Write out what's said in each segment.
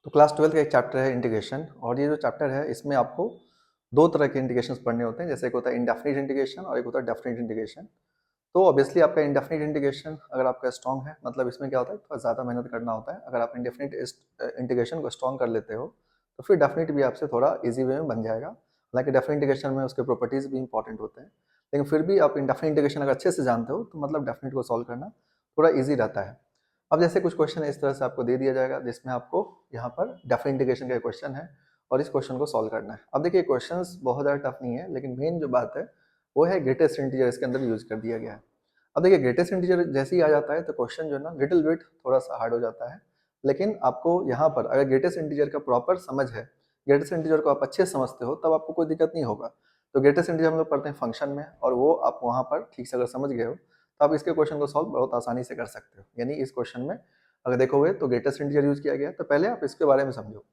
तो क्लास 12 का एक चैप्टर है इंटीग्रेशन, और ये जो चैप्टर है इसमें आपको दो तरह के इंटीग्रेशंस पढ़ने होते हैं। जैसे एक होता है इंडेफिनिट इंटीग्रेशन और एक होता है डेफिनिट इंटीग्रेशन। तो ऑब्वियसली आपका इंडेफिनिट इंटीग्रेशन अगर आपका स्ट्रॉन्ग है, मतलब इसमें क्या होता है, थोड़ा ज़्यादा मेहनत करना होता है। अगर आप इंडेफिनिट इंटीग्रेशन को स्ट्रॉन्ग कर लेते हो तो फिर डेफिनिट भी आपसे थोड़ा ईजी वे में बन जाएगा। हालांकि डेफिनिट इंटीग्रेशन में उसके प्रॉपर्टीज़ भी इंपॉर्टेंट होते हैं, लेकिन फिर भी आप इंडेफिनिट इंटीग्रेशन अगर अच्छे से जानते हो तो मतलब डेफिनिट को सॉल्व करना थोड़ा ईजी रहता है। अब जैसे कुछ क्वेश्चन इस तरह से आपको दे दिया जाएगा जिसमें आपको यहाँ पर डेफिनिट इंटीग्रेशन का क्वेश्चन है और इस क्वेश्चन को सॉल्व करना है। अब देखिए क्वेश्चंस बहुत ज़्यादा टफ नहीं है, लेकिन मेन जो बात है वो है ग्रेटेस्ट इंटीजर इसके अंदर यूज कर दिया गया है। अब देखिए ग्रेटेस्ट इंटीजर जैसे ही आ जाता है तो क्वेश्चन जो है ना लिटिल बिट थोड़ा सा हार्ड हो जाता है, लेकिन आपको यहाँ पर अगर ग्रेटेस्ट इंटीजर का प्रॉपर समझ है, ग्रेटेस्ट इंटीजर को आप अच्छे से समझते हो, तब आपको कोई दिक्कत नहीं होगा। तो ग्रेटेस्ट इंटीजर हम लोग पढ़ते हैं फंक्शन में, और वो आप वहाँ पर ठीक से अगर समझ गए हो तो आप इसके क्वेश्चन को सॉल्व बहुत आसानी से कर सकते हो। यानी इस क्वेश्चन में अगर देखोगे तो ग्रेटेस्ट इंटीजर यूज किया गया है, तो पहले आप इसके बारे में समझो।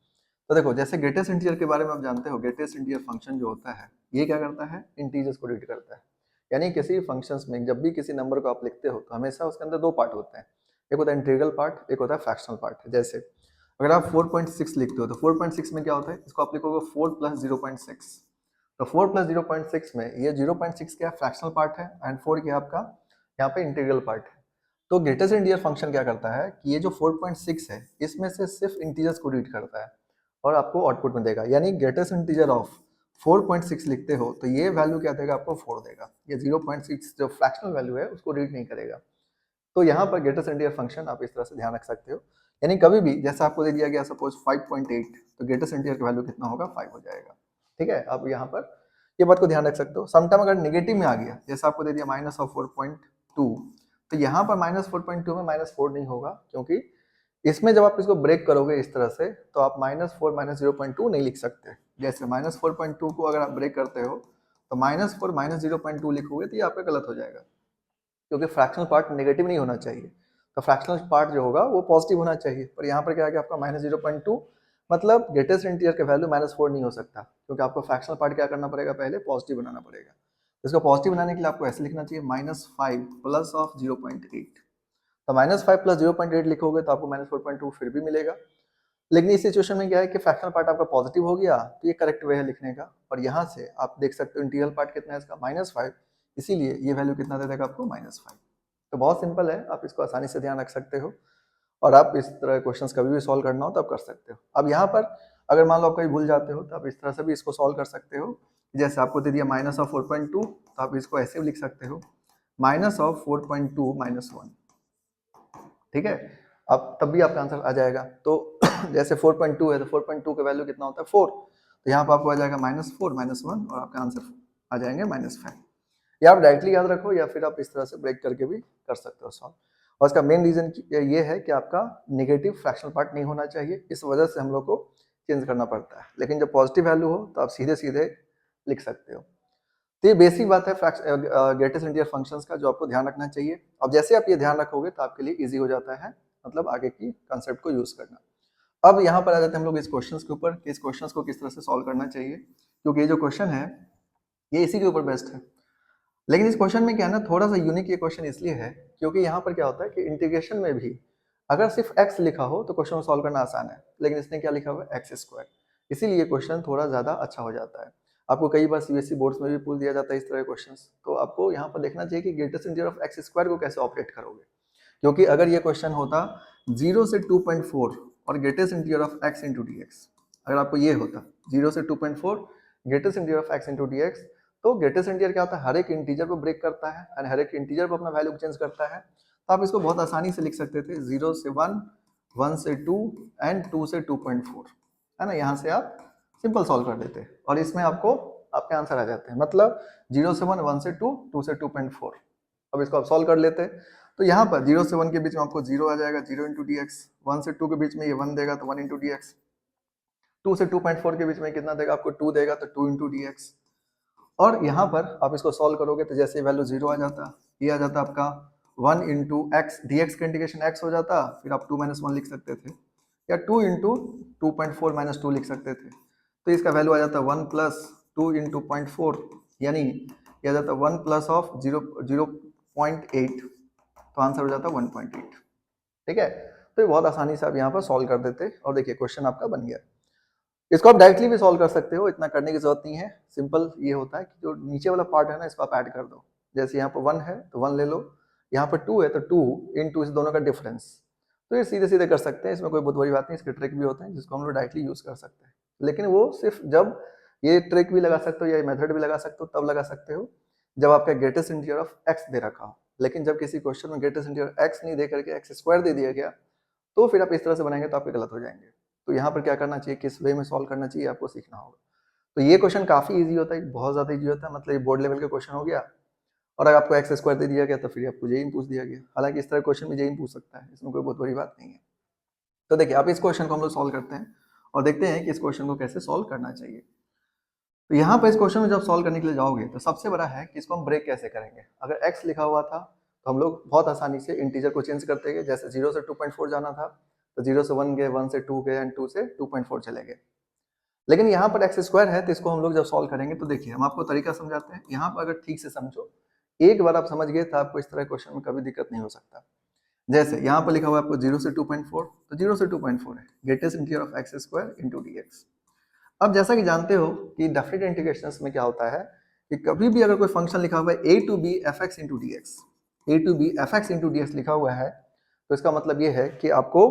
तो देखो जैसे ग्रेटेस्ट इंटीजर के बारे में आप जानते हो, ग्रेटेस्ट इंटीजर फंक्शन जो होता है ये क्या करता है, इंटीजर्स को रीड करता है। यानी किसी फंक्शंस में जब भी किसी नंबर को आप लिखते हो तो हमेशा उसके अंदर दो पार्ट होते हैं, एक होता है इंटीग्रल पार्ट, एक होता है फ्रैक्शनल पार्ट। जैसे अगर आप 4.6 लिखते हो तो 4.6 में क्या होता है, इसको आप लिखोगे 4 प्लस 0.6। तो 4 प्लस 0.6 में ये 0.6 क्या फ्रैक्शनल पार्ट है एंड 4 क्या आपका यहाँ पे इंटीग्रल पार्ट है। तो ग्रेटेस्ट इंटीजर फंक्शन क्या करता है कि ये जो 4.6 है इसमें से सिर्फ इंटीजर्स को रीड करता है और आपको आउटपुट में देगा। यानी ग्रेटेस्ट इंटीजर ऑफ 4.6 लिखते हो तो ये वैल्यू क्या देगा, आपको 4 देगा। ये 0.6 जो फ्रैक्शनल वैल्यू है उसको रीड नहीं करेगा। तो यहाँ पर ग्रेटेस्ट इंटीजर फंक्शन आप इस तरह से ध्यान रख सकते हो। यानी कभी भी जैसा आपको दे दिया गया सपोज 5.8, तो ग्रेटेस्ट इंटीजर का वैल्यू कितना होगा, 5 हो जाएगा। ठीक है, आप यहाँ पर ये बात को ध्यान रख सकते हो। समटाइम अगर नेगेटिव में आ गया, जैसे आपको दे दिया माइनस ऑफ 4.2, तो यहाँ पर माइनस 4.2 में माइनस 4 नहीं होगा, क्योंकि इसमें जब आप इसको ब्रेक करोगे इस तरह से तो आप -4 -0.2 नहीं लिख सकते। जैसे -4.2 को अगर आप ब्रेक करते हो तो -4 -0.2 लिखोगे तो ये आपका गलत हो जाएगा, क्योंकि फ्रैक्शनल पार्ट नेगेटिव नहीं होना चाहिए। तो फ्रैक्शनल पार्ट जो होगा वो पॉजिटिव होना चाहिए। पर यहाँ पर क्या आ गया आपका -0.2, मतलब ग्रेटेस्ट इंटीजर का वैल्यू -4 नहीं हो सकता, क्योंकि आपको फ्रैक्शनल पार्ट क्या करना पड़ेगा, पहले पॉजिटिव बनाना पड़ेगा। इसको पॉजिटिव बनाने के लिए आपको ऐसे लिखना चाहिए -5 प्लस ऑफ 0.8। तो -5 प्लस 0.8 लिखोगे तो आपको -4.2 फिर भी मिलेगा। लेकिन इस सिचुएशन में क्या है कि फ्रैक्शनल पार्ट आपका पॉजिटिव हो गया, तो ये करेक्ट वे है लिखने का। और यहाँ से आप देख सकते हो इंटीग्रल पार्ट कितना है इसका, -5, इसीलिए ये वैल्यू कितना दे देगा आपको, -5। तो बहुत सिंपल है, आप इसको आसानी से ध्यान रख सकते हो और आप इस तरह क्वेश्चंस कभी भी सॉल्व करना हो तो आप कर सकते हो। अब यहाँ पर अगर मान लो आप कहीं भूल जाते हो तो आप इस तरह से भी इसको सॉल्व कर सकते हो। जैसे आपको दे दिया -4.2, तो आप इसको ऐसे भी लिख सकते हो -4.2 -1। ठीक है, अब तब भी आपका आंसर आ जाएगा। तो जैसे 4.2 है तो 4.2 का वैल्यू कितना होता है, 4। तो यहाँ पर आपको आ जाएगा -4 -1 और आपका आंसर आ जाएंगे -5। या आप डायरेक्टली याद रखो या फिर आप इस तरह से ब्रेक करके भी कर सकते हो सॉल्व। और इसका मेन रीजन ये है कि आपका नेगेटिव फ्रैक्शनल पार्ट नहीं होना चाहिए, इस वजह से हम लोग को चेंज करना पड़ता है। लेकिन जब पॉजिटिव वैल्यू हो तो आप सीधे सीधे लिख सकते हो। तो ये बेसिक बात है ग्रेटेस्ट इंटीजर फंक्शंस का, जो आपको ध्यान रखना चाहिए। अब जैसे आप ये ध्यान रखोगे तो आपके लिए इजी हो जाता है, मतलब आगे की कंसेप्ट को यूज करना। अब यहाँ पर आ जाते हैं हम लोग इस क्वेश्चंस के ऊपर कि इस क्वेश्चंस को किस तरह से सॉल्व करना चाहिए, क्योंकि ये जो क्वेश्चन है ये इसी के ऊपर बेस्ड है। लेकिन इस क्वेश्चन में क्या है ना, थोड़ा सा यूनिक ये क्वेश्चन इसलिए है क्योंकि यहाँ पर क्या होता है कि इंटीग्रेशन में भी अगर सिर्फ x लिखा हो तो क्वेश्चन को सॉल्व करना आसान है, लेकिन इसने क्या लिखा हुआ है, x²। इसीलिए क्वेश्चन थोड़ा ज्यादा अच्छा हो जाता है। आपको कई बार सीबीएसई बोर्ड्स में भी पूछ दिया जाता है इस तरह के क्वेश्चंस, तो आपको यहाँ पर देखना चाहिए कि ग्रेटेस्ट इंटीजर ऑफ x² को कैसे ऑपरेट करोगे। क्योंकि अगर ये क्वेश्चन होता 0 से 2.4 और greatest integer of x into D x, अगर आपको ये होता 0 से 2.4 greatest integer of x into D x, तो ग्रेटेस्ट इंटीजर क्या होता है, हर एक इंटीजर को ब्रेक करता है एंड हर एक इंटीजर को अपना वैल्यू चेंज करता है। तो आप इसको बहुत आसानी से लिख सकते थे 0 से 1, 1 से 2 एंड 2 से 2.4, है ना। यहाँ से आप सिंपल सॉल्व कर देते और इसमें आपको आपके आंसर आ जाते हैं। मतलब 0 से 1, 1 से 2, 2 से 2.4। अब इसको आप सॉल्व कर लेते। तो यहाँ पर 0 से 1 के बीच में आपको 0 आ जाएगा, 0 इंटू डी एक्स। 1 से 2 के बीच में ये 1 देगा तो 1 इंटू डी एक्स। 2 से 2.4 के बीच में कितना देगा, आपको 2 देगा तो 2 इंटू डी एक्स। और यहाँ पर आप इसको सॉल्व करोगे तो जैसे वैल्यू 0 आ जाता, ये आ जाता आपका 1 इंटू एक्स, डी एक्स का इंटीग्रेशन एक्स हो जाता, फिर आप 2 - 1 लिख सकते थे, या 2 इंटू 2.4 - 2 लिख सकते थे। तो इसका वैल्यू आ जाता 1 प्लस 2 इंटू 0.4, यानी ये आ जाता 1 प्लस ऑफ 0.8, तो आंसर हो जाता 1.8। ठीक है, तो ये बहुत आसानी से आप यहाँ पर सॉल्व कर देते और देखिए क्वेश्चन आपका बन गया। इसको आप डायरेक्टली भी सॉल्व कर सकते हो, इतना करने की जरूरत नहीं है। सिंपल ये होता है कि जो नीचे वाला पार्ट है ना, इसको आप ऐड कर दो। जैसे यहाँ पर 1 है तो 1 ले लो, यहाँ पर 2 है तो 2 इन 2 इस दोनों का डिफरेंस। तो ये सीधे सीधे कर सकते हैं, इसमें कोई बहुत बड़ी बात नहीं। इसके ट्रिक भी होते हैं जिसको हम लोग डायरेक्टली यूज कर सकते हैं, लेकिन वो सिर्फ जब ये ट्रिक भी लगा सकते हो या मेथड भी लगा सकते हो तब लगा सकते हो जब आपका ग्रेटेस्ट इंटीजर ऑफ एक्स दे रखा हो। लेकिन जब किसी क्वेश्चन में ग्रेटेस्ट इंटीजर एक्स नहीं दे करके एक्स स्क्वायर दे दिया गया, तो फिर आप इस तरह से बनाएंगे तो आपके गलत हो जाएंगे। तो यहाँ पर क्या करना चाहिए, किस वे में सॉल्व करना चाहिए, आपको सीखना होगा। तो ये क्वेश्चन काफी इजी होता है, बहुत ज्यादा इजी होता है, मतलब ये बोर्ड लेवल का क्वेश्चन हो गया। और अगर आपको एक्स स्क्वायर दे दिया गया तो फिर आपको जेईन पूछ दिया गया। हालांकि इस तरह क्वेश्चन में जेईन पूछ सकता है, इसमें कोई बहुत बड़ी बात नहीं है। तो देखिए अब इस क्वेश्चन को हम लोग सॉल्व करते हैं और देखते हैं कि इस क्वेश्चन को कैसे सॉल्व करना चाहिए। तो यहाँ पर इस क्वेश्चन में जब सॉल्व करने के लिए जाओगे तो सबसे बड़ा है कि इसको हम ब्रेक कैसे करेंगे। अगर x लिखा हुआ था तो हम लोग बहुत आसानी से इंटीजर को चेंज करते गए। जैसे 0 से 2.4 जाना था तो 0 से 1 गए, 1 से 2 गए एंड 2 से 2.4 चले गए। लेकिन यहाँ पर एक्स स्क्वायर है तो इसको हम लोग जब सॉल्व करेंगे तो देखिए हम आपको तरीका समझाते हैं। यहाँ पर अगर ठीक से समझो, एक बार आप समझ गए तो आपको इस तरह क्वेश्चन में कभी दिक्कत नहीं हो सकता। जैसे यहाँ पर लिखा हुआ है आपको 0 से 2.4, तो 0 से 2.4 है greatest integer of x square into D x. अब जैसा कि जानते हो कि डेफिनेट इंटीग्रेशंस में क्या होता है कि कभी भी अगर कोई फंक्शन लिखा हुआ है a to B F X into D X, A to B F X into D X लिखा हुआ है, तो इसका मतलब ये है कि आपको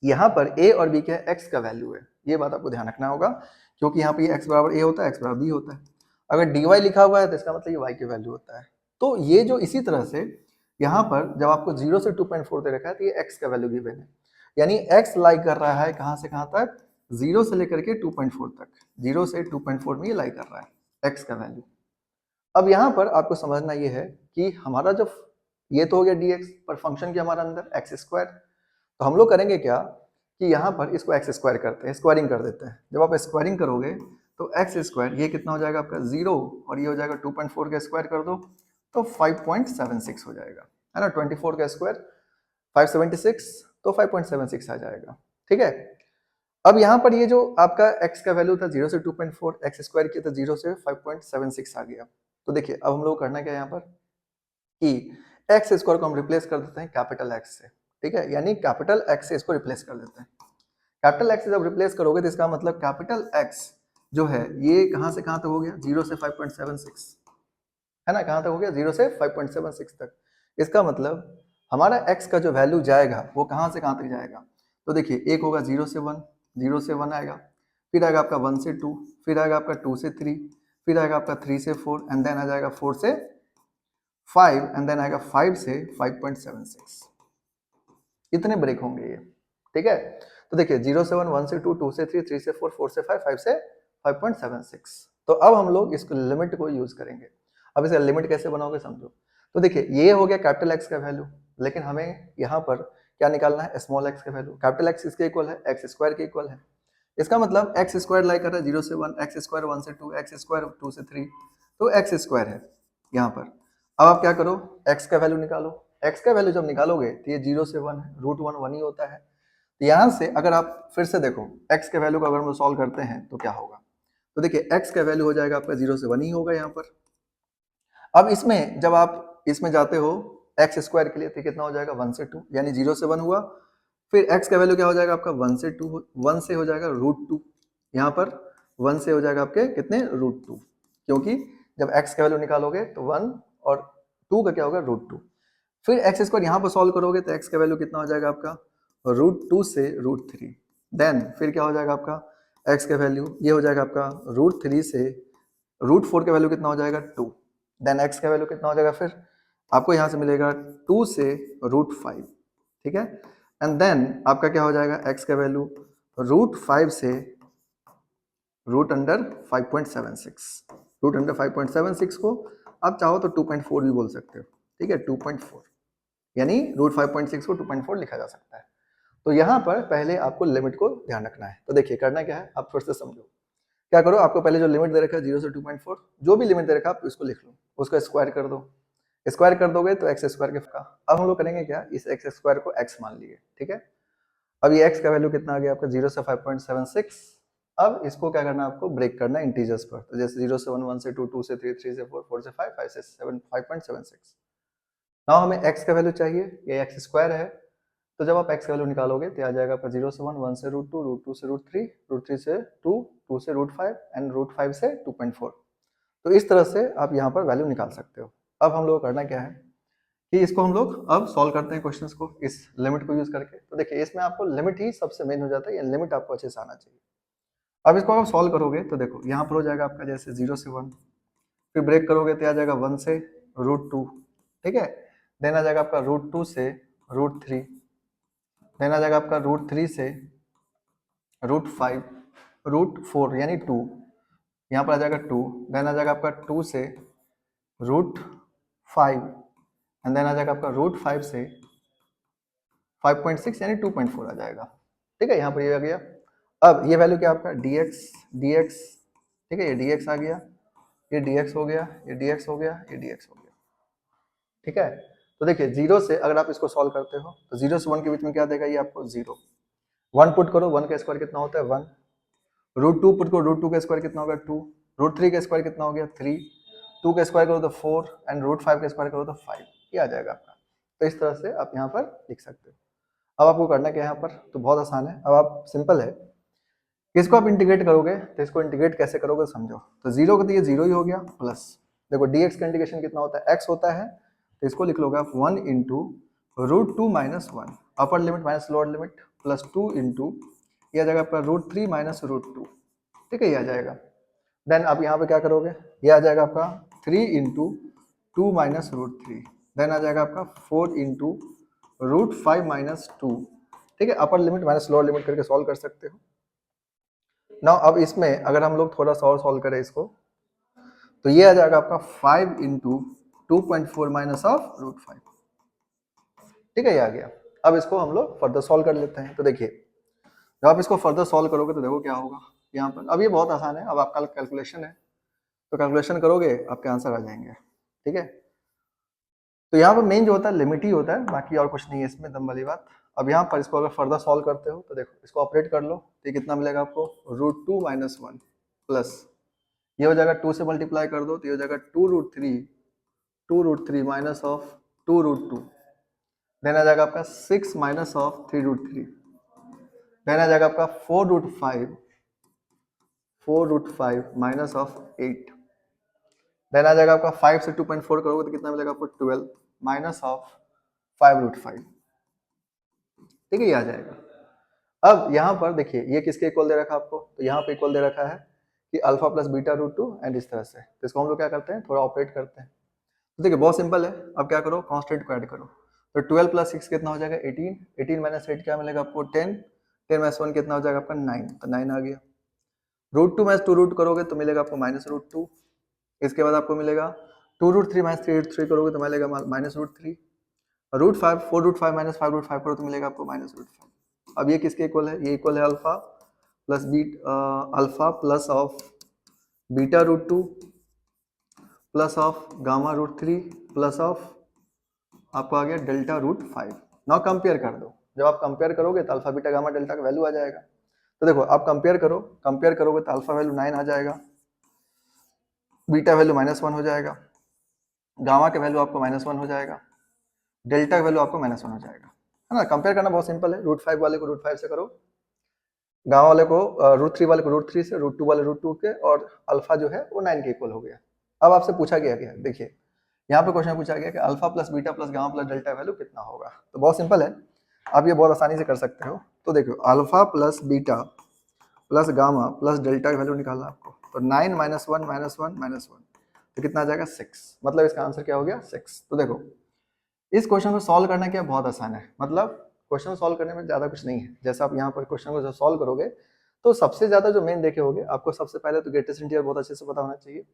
यहाँ पर a और b के x का वैल्यू है। ये बात आपको ध्यान रखना होगा, क्योंकि यहाँ पे x बराबर a होता है, x बराबर b होता है। अगर dy लिखा हुआ है तो इसका मतलब ये y की वैल्यू होता है। तो ये जो इसी तरह से यहाँ पर जब आपको 0 से 2.4 दे रखा है तो ये x का वैल्यू गिवन है, यानी x लाई कर रहा है कहाँ से कहाँ तक, 0 से लेकर के 2.4 तक। 0 से 2.4 में ये लाई कर रहा है x का वैल्यू। अब यहाँ पर आपको समझना ये है कि हमारा जब ये तो हो गया dx, पर फंक्शन क्या हमारा अंदर एक्स स्क्वायर। तो हम लोग करेंगे क्या कि यहाँ पर इसको एक्स स्क्वायर करते हैं, स्क्वायरिंग कर देते हैं। जब आप स्क्वायरिंग करोगे तो एक्स स्क्वायर ये कितना हो जाएगा आपका 0 और ये हो जाएगा 2.4 का स्क्वायर कर दो तो 5.76 हो जाएगा, है ना। 24 का स्क्वायर 576 तो 5.76 आ जाएगा, ठीक है। अब यहाँ पर ये जो आपका x का वैल्यू था 0 से 2.4, एक्स स्क्वायर किया तो 0 से 5.76 आ गया। तो देखिए अब हम लोग करना क्या है यहाँ पर कि एक्स स्क्वायर को हम रिप्लेस कर देते हैं कैपिटल एक्स से, ठीक है, यानी कैपिटल एक्स से इसको रिप्लेस कर देते हैं। कैपिटल एक्स से जब रिप्लेस करोगे तो इसका मतलब कैपिटल एक्स जो है ये कहाँ से कहाँ तक हो गया, 0 से 5.76, है ना। कहाँ तक हो गया, 0 से 5.76 तक। इसका मतलब हमारा x का जो वैल्यू जाएगा वो कहाँ से कहाँ तक जाएगा। तो देखिए एक होगा 0 से 1, 0 से 1 आएगा, फिर आएगा आपका 1 से 2, फिर आएगा आपका 2 से 3, फिर आएगा आपका 3 से 4 एंड देन आ जाएगा 4 से 5 एंड देन आएगा 5 से 5.76। इतने ब्रेक होंगे ये, ठीक है। तो देखिए 0 से 1, 1 से 2, 2 से 3, 3 से 4, 4 से 5, 5 से 5.76। तो अब हम लोग इसको लिमिट को यूज करेंगे। अब इसका लिमिट कैसे बनाओगे समझो। तो देखिए ये हो गया कैपिटल एक्स का वैल्यू, लेकिन हमें यहाँ पर क्या निकालना है, स्मॉल एक्स का वैल्यू। कैपिटल एक्स इसके इक्वल है, एक्स स्क्वायर के इक्वल है। इसका मतलब एक्स स्क्वायर लाई कर रहा है 0 से 1, एक्स स्क्वायर 1 से 2, एक्स स्क्वायर 2 से 3, तो एक्स स्क्वायर है यहाँ पर। अब आप क्या करो, एक्स का वैल्यू निकालो। एक्स का वैल्यू जब निकालोगे तो ये 0 से 1 है, रूट 1 1 ही होता है। तो यहाँ से अगर आप फिर से देखो एक्स के वैल्यू को अगर हम सॉल्व करते हैं तो क्या होगा। तो देखिए एक्स का वैल्यू हो जाएगा आपका 0 से 1 ही होगा यहाँ पर। अब इसमें जब आप इसमें जाते हो एक्स स्क्वायर के लिए तो कितना हो जाएगा 1 से 2, यानी 0 से 1 हुआ, फिर x का वैल्यू क्या हो जाएगा आपका 1 से 2, 1 से हो जाएगा रूट 2, यहाँ पर 1 से हो जाएगा आपके कितने रूट 2, क्योंकि जब x का वैल्यू निकालोगे तो 1 और 2 का क्या होगा रूट 2। फिर एक्स स्क्वायर यहाँ पर सॉल्व करोगे तो x का वैल्यू कितना हो जाएगा आपका रूट 2 से रूट 3, देन फिर क्या हो जाएगा आपका x का वैल्यू ये हो जाएगा आपका रूट 3 से रूट 4 का वैल्यू कितना हो जाएगा 2, देन x का वैल्यू कितना हो जाएगा फिर आपको यहाँ से मिलेगा 2 से रूट 5, ठीक है। एंड देन आपका क्या हो जाएगा x का वैल्यू रूट 5 से रूट अंडर 5.76, रूट अंडर 5.76 को आप चाहो तो 2.4 भी बोल सकते हो, ठीक है, 2.4, यानी रूट 5.6 को 2.4 लिखा जा सकता है। तो यहाँ पर पहले आपको लिमिट को ध्यान रखना है। तो देखिए करना क्या है, आप फिर से समझो। क्या करो, आपको पहले जो लिमिट दे रखा है 0 से 2.4, जो भी लिमिट दे रखा है आप इसको लिख लो, उसको स्क्वायर कर दो। स्क्वायर कर दोगे तो एक्स स्क्वायर का। अब हम लोग करेंगे क्या, इस एक्स स्क्वायर को एक्स मान लिए, ठीक है। अब ये x का वैल्यू कितना आ गया आपका 0 से 5.76। अब इसको क्या करना है, आपको ब्रेक करना है इंटीजर्स पर। तो जैसे 0 से 1, 1 से 2, 2 से 3, 3 से 4, 4 से 5, 5 से 7, 5.76। नाउ हमें x का वैल्यू चाहिए, ये एक्स स्क्वायर है, तो जब आप x का वैल्यू निकालोगे तो आ जाएगा आपका 0 से 1, 1 से √2, √2 से √3, √3 से 2, 2 से √5 एंड √5 से 2.4। तो इस तरह से आप यहाँ पर वैल्यू निकाल सकते हो। अब हम लोग को करना क्या है कि इसको हम लोग अब सॉल्व करते हैं क्वेश्चंस को इस लिमिट को यूज करके। तो देखिए इसमें आपको लिमिट ही सबसे मेन हो जाता है, ये लिमिट आपको अच्छे से आना चाहिए। अब इसको आप सॉल्व करोगे तो देखो यहाँ पर हो जाएगा आपका जैसे 0 से 1, फिर ब्रेक करोगे तो आ जाएगा 1 से √2, ठीक है, देन आ जाएगा आपका √2 से √3, देन आ जाएगा आपका √3 से √5, √4 यानी 2, यहाँ पर आ जाएगा 2, देन आ जाएगा आपका 2 से √5 एंड देन आ जाएगा आपका √5 से 5.6 यानी 2.4 आ जाएगा, ठीक है। यहाँ पर ये आ गया। अब ये वैल्यू क्या आपका dx, ठीक है, ये dx आ गया, ये dx हो गया, ये dx हो गया, ये dx हो गया, ठीक है। तो देखिए 0 से अगर आप इसको सॉल्व करते हो तो 0 से 1 के बीच में क्या देगा ये आपको 0, 1 पुट करो, 1 का स्क्वायर कितना होता है 1, √2 पुट करो, √2 का स्क्वायर कितना होगा 2, √3 का स्क्वायर कितना हो गया 3, 2 का स्क्वायर करो तो 4 एंड √5 का स्क्वायर करो तो 5, ये आ जाएगा आपका। तो इस तरह से आप यहाँ पर लिख सकते हो। अब आपको करना क्या है यहाँ पर, तो बहुत आसान है। अब आप सिंपल है, इसको आप इंटीग्रेट करोगे तो इसको इंटीग्रेट कैसे करोगे समझो। तो 0 का तो ये 0 ही हो गया, प्लस देखो dx का इंटीग्रेशन कितना होता है x होता है, तो इसको लिख लोगे आप 1 into √2 minus 1 upper limit minus lower limit plus 2 into ये आ जाएगा आपका √3 माइनस √2, ठीक है, ये आ जाएगा। देन आप यहाँ पे क्या करोगे, ये आ जाएगा आपका 3 इंटू 2 माइनस √3, देन आ जाएगा आपका 4 इंटू √5 माइनस 2, ठीक है, upper limit minus lower limit करके सॉल्व कर सकते हो। नाउ अब इसमें अगर हम लोग थोड़ा सा और सॉल्व करें इसको, तो ये आ जाएगा आपका 5 इंटू 2.4 माइनस ऑफ √5, ठीक है, ये आ गया। अब इसको हम लोग फर्दर सॉल्व कर लेते हैं। तो देखिए जब आप इसको फर्दर सॉल्व करोगे तो देखो क्या होगा यहाँ पर। अब ये बहुत आसान है, अब आपका कैलकुलेशन है, तो कैलकुलेशन करोगे आपके आंसर आ जाएंगे, ठीक है। तो यहाँ पर मेन जो होता है लिमिट ही होता है, बाकी और कुछ नहीं है इसमें, दम वाली बात। अब यहाँ पर इसको अगर फर्दर सॉल्व करते हो तो देखो इसको ऑपरेट कर लो, तो ये कितना मिलेगा आपको √2 माइनस 1 प्लस ये हो जाएगा 2 से मल्टीप्लाई कर दो तो ये हो जाएगा 2√3 माइनस ऑफ 2√2, देन आ जाएगा आपका 6 माइनस ऑफ 3√3, देन आ जाएगा आपका 4√5 माइनस ऑफ 8, देन आ जाएगा आपका 5 से 2.4 करोगे तो कितना मिलेगा आपको 12 माइनस ऑफ 5√5, ठीक है, ये आ जाएगा। अब यहाँ पर देखिए ये किसके इक्वल दे रखा है आपको, तो यहाँ पे इक्वल दे रखा है कि अल्फा प्लस बीटा √2 एंड इस तरह से। तो इसको हम लोग क्या करते हैं, थोड़ा ऑपरेट करते हैं। तो देखिए बहुत सिंपल है, अब क्या करो कांस्टेंट को ऐड करो, तो 12 प्लस 6 कितना हो जाएगा 18, 18 माइनस 8 क्या मिलेगा आपको 10, 10 माइनस 1 कितना हो जाएगा आपका 9, तो 9 आ गया। √2 माइनस 2 रूट करोगे तो मिलेगा आपको माइनस √2, इसके बाद आपको मिलेगा 2√3 माइनस 3 करोगे तो मिलेगा माइनस √3, √5 4√5 माइनस 5√5 करो तो मिलेगा आपको माइनस √5। अब ये किसके इक्वल है, ये इक्वल है alpha plus alpha plus of beta √2 plus of gamma √3 plus of आपको आ गया डेल्टा √5। नाउ कंपेयर कर दो, जब आप कंपेयर करोगे तो अल्फा बीटा गामा डेल्टा का वैल्यू आ जाएगा। तो देखो आप कंपेयर करोगे तो अल्फा वैल्यू 9 आ जाएगा, बीटा वैल्यू -1 हो जाएगा, गामा का वैल्यू आपको -1 हो जाएगा, डेल्टा का वैल्यू आपको -1 हो जाएगा, है ना। कंपेयर करना बहुत सिंपल है, √5 वाले को √5 से करो, गामा वाले को √3 वाले को √3 से, √2 वाले √2 के, और अल्फा जो है वो 9 के इक्वल हो गया। अब आपसे पूछा गया क्या, देखिए यहाँ पे क्वेश्चन पूछा गया कि alpha plus beta plus gamma plus delta value कितना होगा। तो बहुत सिंपल है, आप ये बहुत आसानी से कर सकते हो। तो देखो alpha plus beta plus gamma plus delta की वैल्यू निकालना आपको, तो 9 माइनस 1 माइनस 1 माइनस 1 तो कितना आ जाएगा 6, मतलब इसका आंसर क्या हो गया 6। तो देखो इस क्वेश्चन को सॉल्व करना क्या बहुत आसान है, मतलब क्वेश्चन सॉल्व करने में ज़्यादा कुछ नहीं है। जैसे आप यहाँ पर क्वेश्चन को जब सॉल्व करोगे तो सबसे ज़्यादा जो मेन देखे होगे आपको, सबसे पहले तो ग्रेटेस्ट इंटीजर बहुत अच्छे से पता होना चाहिए।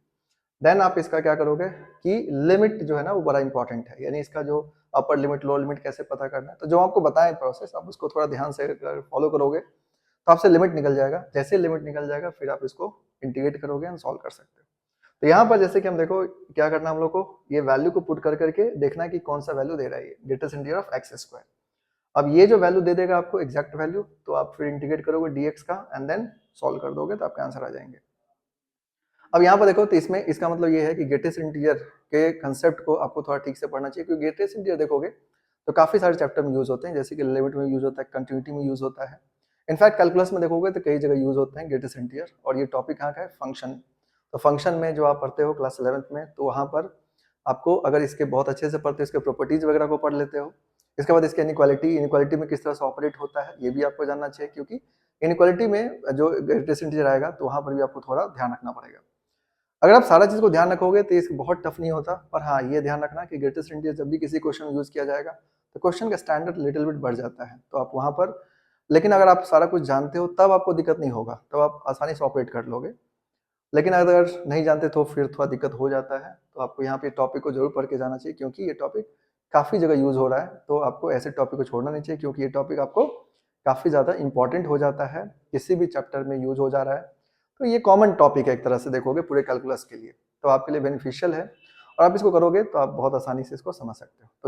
देन आप इसका क्या करोगे कि लिमिट जो है ना वो बड़ा इंपॉर्टेंट है, यानी इसका जो अपर लिमिट लोअर लिमिट कैसे पता करना है, तो जो आपको बताएं प्रोसेस आप उसको थोड़ा ध्यान से फॉलो करोगे तो आपसे लिमिट निकल जाएगा। जैसे लिमिट निकल जाएगा फिर आप इसको इंटीग्रेट करोगे एंड सॉल्व कर सकते हो। तो यहाँ पर जैसे कि हम देखो क्या करना है हम लोग को, ये वैल्यू को पुट कर करके देखना है कि कौन सा वैल्यू दे रहा है ये greatest integer of x square. अब ये जो वैल्यू दे देगा आपको एग्जैक्ट वैल्यू, तो आप फिर इंटीग्रेट करोगे dx का एंड देन सॉल्व कर दोगे तो आपके आंसर आ जाएंगे। अब यहाँ पर देखो तो इसमें इसका मतलब ये है कि ग्रेटेस्ट इंटीजर के कंसेप्ट को आपको थोड़ा ठीक से पढ़ना चाहिए, क्योंकि ग्रेटेस्ट इंटीजर देखोगे तो काफ़ी सारे चैप्टर में यूज़ होते हैं, जैसे कि लिमिट में यूज़ होता है, कंटिन्यूटी में यूज़ होता है। इनफैक्ट कैलकुलस में देखोगे तो कई जगह यूज़ होते हैं ग्रेटेस्ट इंटीजर, और ये टॉपिक कहाँ का है, फंक्शन। तो फंक्शन में जो आप पढ़ते हो क्लास 11th में, तो वहाँ पर आपको अगर इसके बहुत अच्छे से पढ़ते हो, इसके प्रॉपर्टीज वगैरह को पढ़ लेते हो, इसके बाद इसके इनइक्वालिटी में किस तरह से ऑपरेट होता है ये भी आपको जानना चाहिए, क्योंकि इनइक्वालिटी में जो ग्रेटेस्ट इंटीजर आएगा तो वहाँ पर भी आपको थोड़ा ध्यान रखना पड़ेगा। अगर आप सारा चीज़ को ध्यान रखोगे तो ये बहुत टफ नहीं होता, पर हाँ ये ध्यान रखना कि ग्रेटेस्ट इंटीजर जब भी किसी क्वेश्चन में यूज़ किया जाएगा तो क्वेश्चन का स्टैंडर्ड लिटिल बिट बढ़ जाता है, तो आप वहाँ पर, लेकिन अगर आप सारा कुछ जानते हो तब आपको दिक्कत नहीं होगा, तब आप आसानी से ऑपरेट कर लोगे। लेकिन अगर नहीं जानते तो फिर थोड़ा दिक्कत हो जाता है, तो आपको यहाँ पे टॉपिक को जरूर पढ़ के जाना चाहिए, क्योंकि ये टॉपिक काफ़ी जगह यूज़ हो रहा है, तो आपको ऐसे टॉपिक को छोड़ना नहीं चाहिए, क्योंकि ये टॉपिक आपको काफ़ी ज़्यादा इंपॉर्टेंट हो जाता है, किसी भी चैप्टर में यूज़ हो जा रहा है। तो ये कॉमन टॉपिक है एक तरह से देखोगे पूरे कैलकुलस के लिए, तो आपके लिए बेनिफिशियल है, और आप इसको करोगे तो आप बहुत आसानी से इसको समझ सकते हो। तो जो